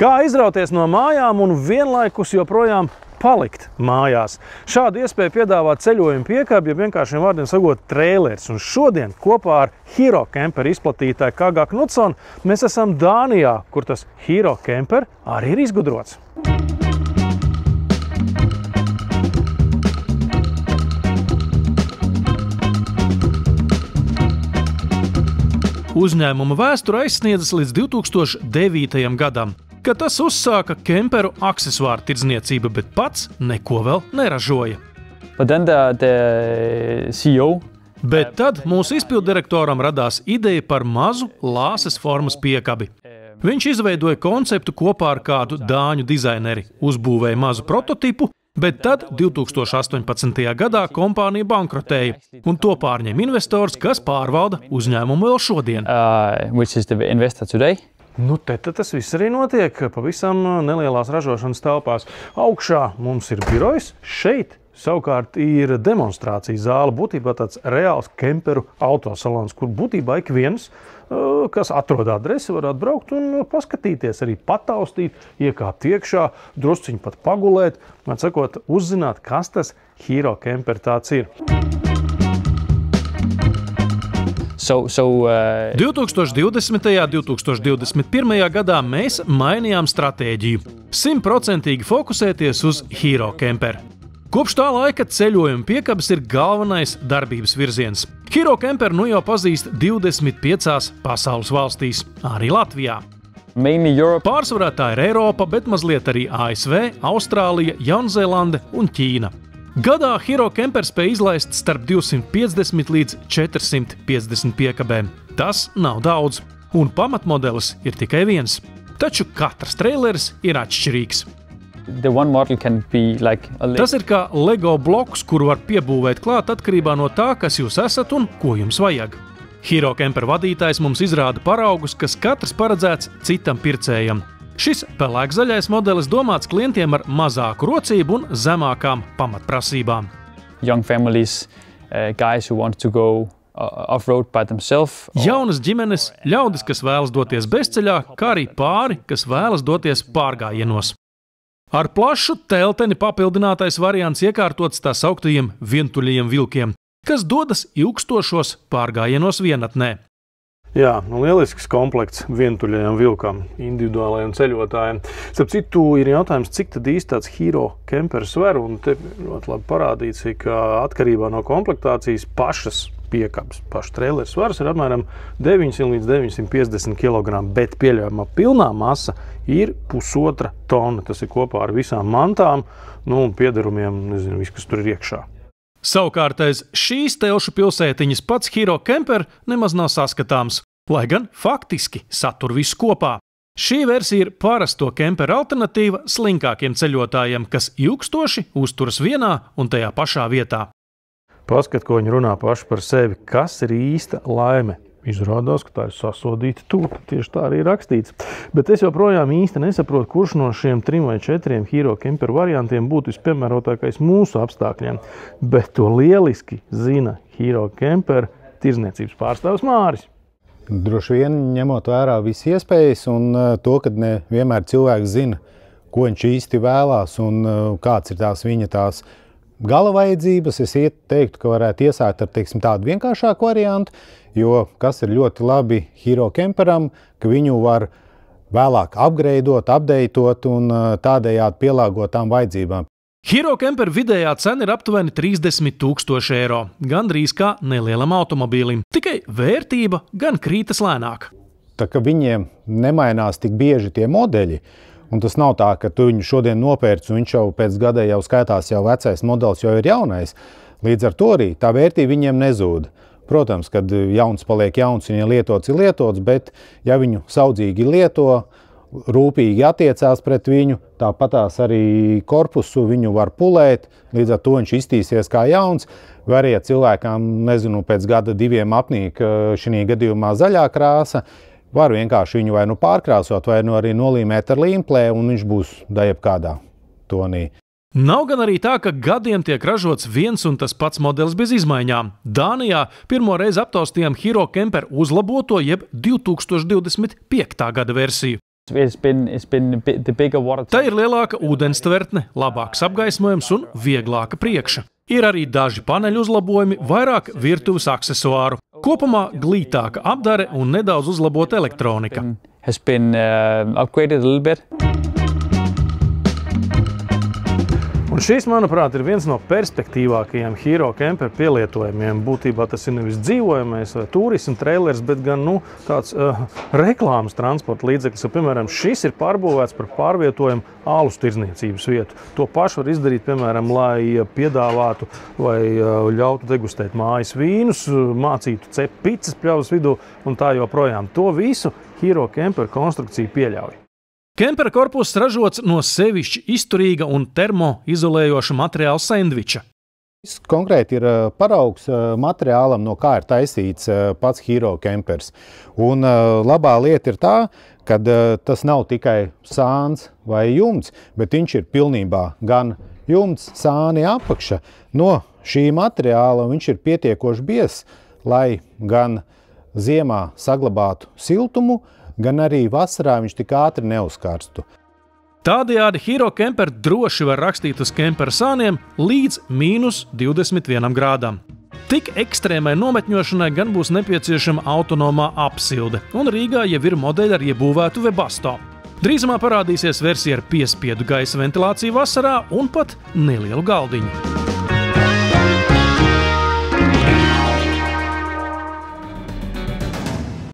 Kā izrauties no mājām un vienlaikus joprojām palikt mājās? Šādu iespēju piedāvā ceļojuma piekāpe, ja vienkāršiem vārdiem sakot trēlers. Un šodien kopā ar Hero Camper izplatītāju KG Knudsen mēs esam Dānijā, kur tas Hero Camper arī ir izgudrots. Uzņēmuma vēsture aizsniedzas līdz 2009. gadam, kad tas uzsāka kemperu aksesuāru tirdzniecību, bet pats neko vēl neražoja. Bet tad mūsu izpilddirektoram radās ideja par mazu lāses formas piekabi. Viņš izveidoja konceptu kopā ar kādu dāņu dizaineri, uzbūvēja mazu prototipu, bet tad 2018. gadā kompānija bankrotēja, un to pārņem investors, kas pārvalda uzņēmumu vēl šodien. Nu, te tas viss arī notiek pavisam nelielās ražošanas telpās. Augšā mums ir birojs, šeit savukārt ir demonstrācijas zāle, būtībā tāds reāls kemperu autosalons, kur būtībā ik viens, kas atrod adresi, var atbraukt un paskatīties, arī pataustīt, iekāpt iekšā, drusciņi pat pagulēt, man sakot, uzzināt, kas tas Hero Camper tāds ir. 2020. un 2021. gadā mēs mainījām stratēģiju, 100% fokusēties uz Hero Camper. Kopš tā laika ceļojuma piekabes ir galvenais darbības virziens. Hero Camper nu jau pazīst 25 pasaules valstīs, arī Latvijā. Pārsvarā tā ir Eiropa, bet mazliet arī ASV, Austrālija, Jaunzēlande un Ķīna. Gadā Hero Camper spēj izlaist starp 250 līdz 450 piekabēm. Tas nav daudz, un pamatmodelis ir tikai viens. Taču katrs traileris ir atšķirīgs. Tas ir kā Lego bloks, kuru var piebūvēt klāt atkarībā no tā, kas jūs esat un ko jums vajag. Hero Camper vadītājs mums izrāda paraugus, kas katrs paredzēts citam pircējam. Šis pelēkzaļais modelis domāts klientiem ar mazāku rocību un zemākām pamatprasībām. Jaunas ģimenes, ļaudis, kas vēlas doties bezceļā, kā arī pāri, kas vēlas doties pārgājienos. Ar plašu telteni papildinātais variants iekārtots tā sauktajiem vientuļajiem vilkiem, kas dodas ilgstošos pārgājienos vienatnē. Jā, lielisks komplekts vientuļajiem vilkam, individuālajiem ceļotājiem. Starp citu, ir jautājums, cik tad īsti tāds Hero Camper sver, un te ļoti labi parādīts, ka atkarībā no komplektācijas pašas piekabes, paša traileru svars ir apmēram 900 līdz 950 kg, bet pieļaujamā pilnā masa ir 1,5 tonna. Tas ir kopā ar visām mantām, un piederumiem, nezinu, viss, kas tur ir iekšā. Savukārt aiz šīs telšu pilsētiņas pats Hero Camper nemaz nav saskatāms, lai gan faktiski satur visu kopā. Šī versija ir parasto kemperu alternatīva slinkākiem ceļotājiem, kas ilgstoši uzturas vienā un tajā pašā vietā. Paskat, ko viņi runā paši par sevi, kas ir īsta laime. Izrādās, ka tā ir sasodīta tūta, tieši tā arī rakstīts. Bet es joprojām īsti nesaprotu, kurš no šiem 3 vai 4 Hero Camper variantiem būtu vispiemērotākais mūsu apstākļiem. Bet to lieliski zina Hero Camper tirdzniecības pārstāvis Māris. Droši vien ņemot vērā visas iespējas un to, ka ne vienmēr cilvēks zina, ko viņš īsti vēlās un kāds ir viņa gala vajadzības, es teiktu, ka varētu iesākt ar tādu vienkāršāku variantu, jo kas ir ļoti labi Hero Camperam, ka viņu var vēlāk upgradeot, updateot un tādējādi pielāgot tām vajadzībām. Hero Camper vidējā cena ir aptuveni 30 000 eiro, gandrīz kā nelielam automobīlim, tikai vērtība gan krītas lēnāk. Tā kā viņiem nemainās tik bieži tie modeļi, un tas nav tā, ka tu viņu šodien nopērci, un viņš jau pēc gada jau skaitās jau vecais modelis, jau ir jaunais. Līdz ar to arī tā vērtība viņiem nezūd. Protams, kad jauns paliek jauns, un ja lietots ir lietots, bet ja viņu saudzīgi lieto, rūpīgi attiecās pret viņu, tāpatās arī korpusu viņu var pulēt, līdz ar to viņš iztīsies kā jauns, vai arī ja cilvēkām, nezinu, pēc gada 2 apnīk šī gadījumā zaļā krāsa, var vienkārši viņu vai nu pārkrāsot, vai nu arī nolīmēt ar līmplē, un viņš būs jebkādā tonī. Nav gan arī tā, ka gadiem tiek ražots viens un tas pats modelis bez izmaiņām. Dānijā pirmo reizi aptaustījām Hero Camper uzlaboto jeb 2025. gada versiju. Tā ir lielāka ūdenstvertne, labāks apgaismojums un vieglāka priekša. Ir arī daži paneļu uzlabojumi, vairāk virtuves aksesuāru. Kopumā glītāka apdare un nedaudz uzlabota elektronika. Un šis, manuprāt, ir viens no perspektīvākajiem Hero Camper pielietojumiem. Būtībā tas ir nevis dzīvojamais vai turismu trailers, bet gan tāds reklāmas transporta līdzeklis. Piemēram, šis ir pārbūvēts par pārvietojumu alus tirdzniecības vietu. To pašu var izdarīt, piemēram, lai piedāvātu vai ļautu degustēt mājas vīnus, mācītu cept picas pļavas vidū un tā joprojām. To visu Hero Camper konstrukcija pieļauj. Kempera korpuss ražots no sevišķi izturīga un termoizolējoša materiāla sendviča. Konkrēti ir paraugs materiālam, no kā ir taisīts pats Hero Campers. Un labā lieta ir tā, ka tas nav tikai sāns vai jumts, bet viņš ir pilnībā gan jumts, sāni apakša. No šī materiāla viņš ir pietiekoši biezs, lai gan ziemā saglabātu siltumu, gan arī vasarā viņš tik ātri neuzkarstu. Tādējādi Hero Camper droši var rakstīt uz kempera sāniem līdz -21 grādām. Tik ekstrēmai nometņošanai gan būs nepieciešama autonomā apsilde, un Rīgā jau ir modeļi ar iebūvētu Webasto. Drīzumā parādīsies versija ar piespiedu gaisa ventilāciju vasarā un pat nelielu galdiņu.